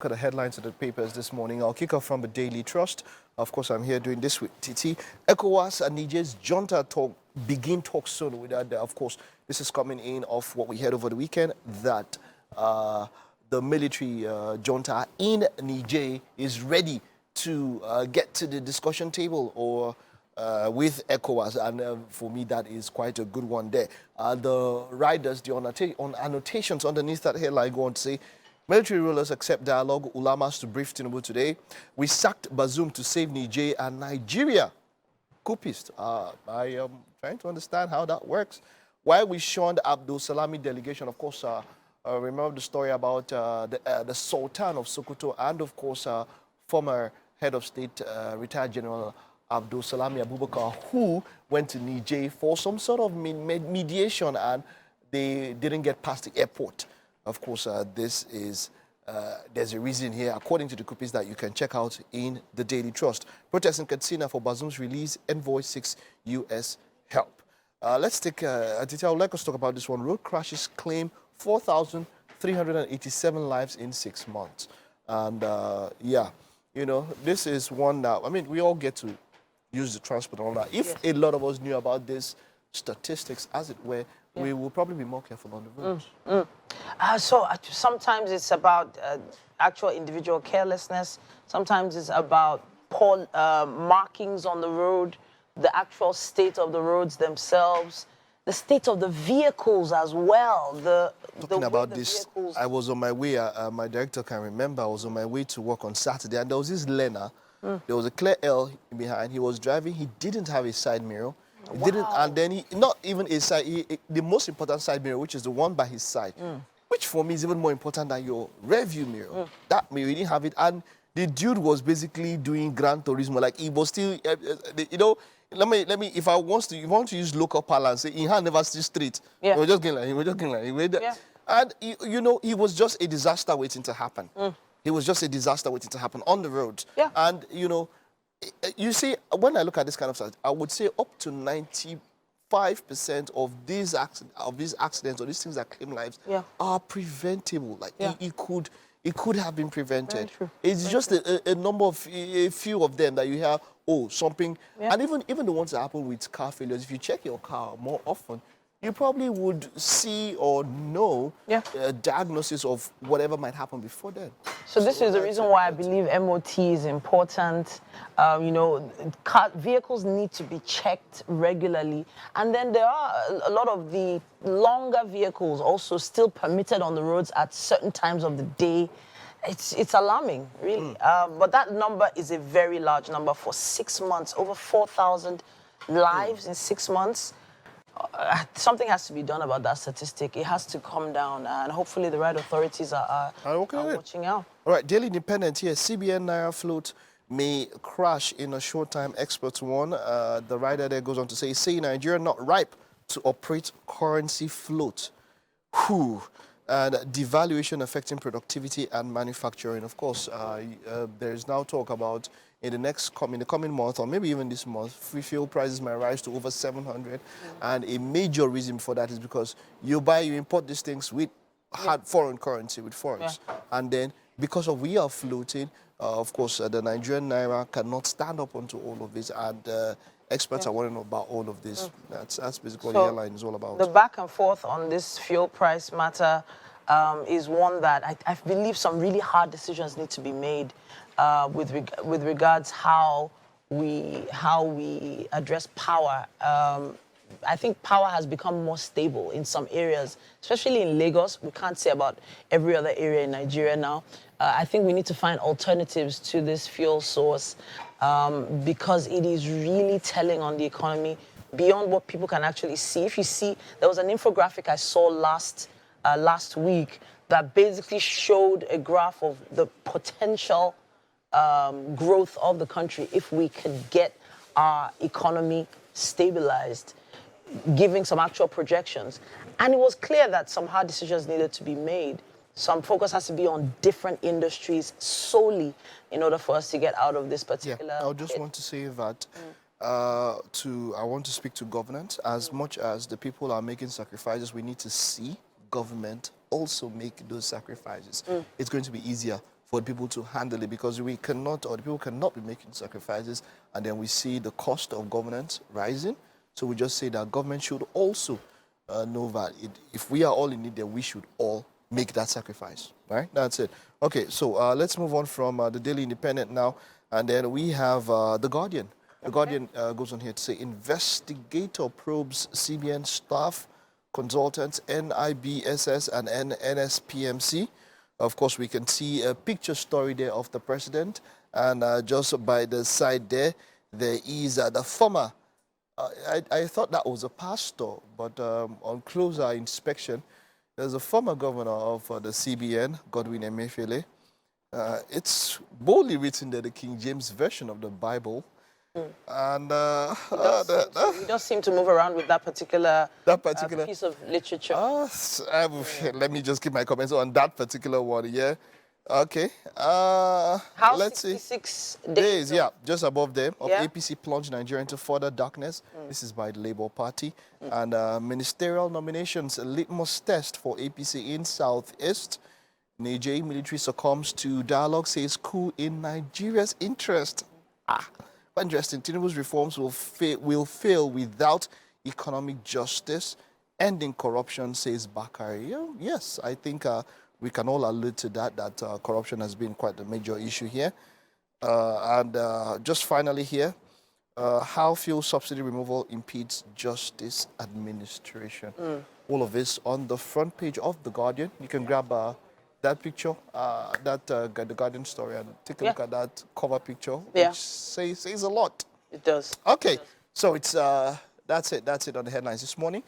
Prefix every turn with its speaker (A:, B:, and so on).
A: Look at the headlines of the papers this morning. I'll kick off from the Daily Trust. Of course, I'm here doing this with Titi. ECOWAS and Niger's junta begin talks soon. With that, of course, this is coming in off what we heard over the weekend, that the military junta in Niger is ready to get to the discussion table or with ECOWAS, and for me that is quite a good one there. The riders, the annotations underneath that headline go on to say, military rulers accept dialogue, ulamas to brief Tinubu today. We sacked Bazoum to save Niger and Nigeria. Coupist. I am trying to understand how that works. Why we shunned Abdul Salami delegation, of course, remember the story about the Sultan of Sokoto and, of course, former head of state, retired General Abdul Salami Abubakar, who went to Niger for some sort of mediation, and they didn't get past the airport. Of course, there's a reason here, according to the copies that you can check out in the Daily Trust. Protests in Katsina for Bazoum's release, envoy 6 U.S. help. Let's take a detail. Let us talk about this one. Road crashes claim 4,387 lives in 6 months. And yeah, you know, this is one that, I mean, we all get to use the transport and all that. If a lot of us knew about this statistics, as it were, we will probably be more careful on the roads.
B: Sometimes it's about actual individual carelessness. Sometimes it's about poor markings on the road, the actual state of the roads themselves, the state of the vehicles as well.
A: Talking about this, I was on my way, my director can remember, I was on my way to work on Saturday, and there was this learner. There was a clear L behind. He was driving. He didn't have a side mirror. He didn't, and then he, not even a side, the most important side mirror, which is the one by his side, which for me is even more important than your rear view mirror. That mirror, he didn't have it, and the dude was basically doing Gran Turismo, like he was still, you know, let me, if I want to use local parlance, he had never seen straight. He was just getting like, and you know, he was just a disaster waiting to happen. He was just a disaster waiting to happen on the road. And you know, you see, when I look at this kind of stuff, I would say up to 95% of these accidents or these things that claim lives are preventable. Like it could have been prevented. It's just a number of a few of them that you have. Oh, something, and even the ones that happen with car failures. If you check your car more often, you probably would see or know a diagnosis of whatever might happen before then.
B: So this is the reason why I believe MOT is important. You know, vehicles need to be checked regularly. And then there are a lot of the longer vehicles also still permitted on the roads at certain times of the day. It's alarming, really. But that number is a very large number for 6 months, over 4,000 lives in 6 months. Something has to be done about that statistic. It has to come down, and hopefully the right authorities are watching out.
A: All right, Daily Independent here. CBN Naira float may crash in a short time, experts warn. The writer there goes on to say Nigeria not ripe to operate currency float. Whew. And devaluation affecting productivity and manufacturing. Of course, there is now talk about in the coming month, or maybe even this month, fuel prices might rise to over 700. And a major reason for that is because you import these things with hard foreign currency, with foreigns. And then because we are floating, of course, the Nigerian Naira cannot stand up onto all of this. And experts are worrying about all of this. That's basically what the airline is all about.
B: The back and forth on this fuel price matter is one that I believe some really hard decisions need to be made with regards how we address power. I think power has become more stable in some areas, especially in Lagos. We can't say about every other area in Nigeria now. I think we need to find alternatives to this fuel source because it is really telling on the economy beyond what people can actually see. If you see, there was an infographic I saw last week that basically showed a graph of the potential growth of the country if we could get our economy stabilized, giving some actual projections. And it was clear that some hard decisions needed to be made. Some focus has to be on different industries solely in order for us to get out of this particular
A: I just want to say that I want to speak to government. As much as the people are making sacrifices, we need to see government also make those sacrifices. It's going to be easier for the people to handle it, because we cannot, or the people cannot be making sacrifices, and then we see the cost of governance rising. So we just say that government should also know that if we are all in need, then we should all make that sacrifice, right? That's it. Okay, so let's move on from the Daily Independent now, and then we have The Guardian. The Guardian goes on here to say, investigator probes CBN staff, consultants, NIBSS and NSPMC. Of course, we can see a picture story there of the president, and just by the side there is the former, I thought that was a pastor, but on closer inspection, there's a former governor of the CBN, Godwin Emefiele. It's boldly written there, the King James Version of the Bible. And
B: he does seem to move around with that particular piece of literature.
A: Let me just keep my comments on that particular one. Yeah. Okay. Let's
B: 66
A: see.
B: days.
A: Yeah, just above them. Of APC plunged Nigeria into further darkness. This is by the Labour Party. And ministerial nominations, a litmus test for APC in Southeast. Niger military succumbs to dialogue, says coup in Nigeria's interest. Interesting. Tinubu's reforms will fail without economic justice, ending corruption, says Bakare. Yes, I think we can all allude to that corruption has been quite a major issue here. And just finally here, how fuel subsidy removal impedes justice administration. All of this on the front page of The Guardian. You can grab that picture, the Guardian story, and take a look at that cover picture, which says a lot.
B: It does.
A: Okay, so it's that's it on the headlines this morning.